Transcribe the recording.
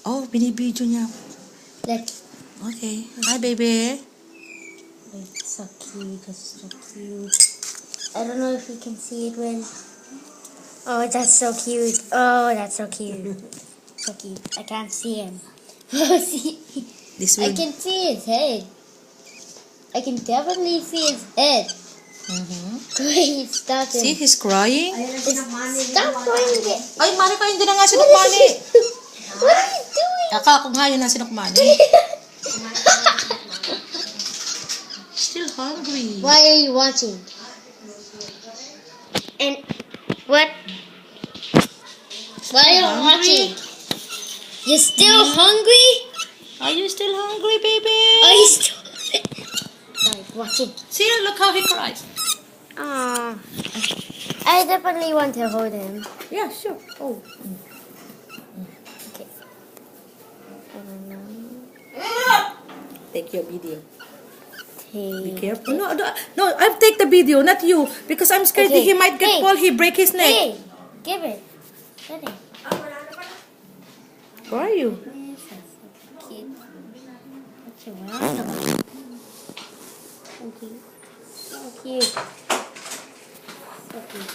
Oh, binibidyo niya. Look. Okay. Hi, baby. It's so cute. It's so cute. I don't know if you can see it when. Oh, that's so cute. Oh, that's so cute. So cute. I can't see him. See? This I will... can see his head. I can definitely see his head. Wait, stop him. See, he's crying. Stop doing it. Ay, Mari, kayo din na nga sinukmani. What are you doing? Aka, ako nga yun ang sinukmani. Still hungry. Why are you watching? And what? Why are you Hungry? watching? You're still hungry? Are you still hungry, baby? Are you still watching? See, look how he cries. Aww. I definitely want to hold him. Yeah, sure. Oh. Okay. I don't know. Take your video. Be Hey. careful. No, I'll take the video, not you. Because I'm scared Okay. he might get Hey. fall, he break his neck. Hey, give it. Let it. Where are you? Yes, that's so cute. What you want? So cute. So cute. So cute.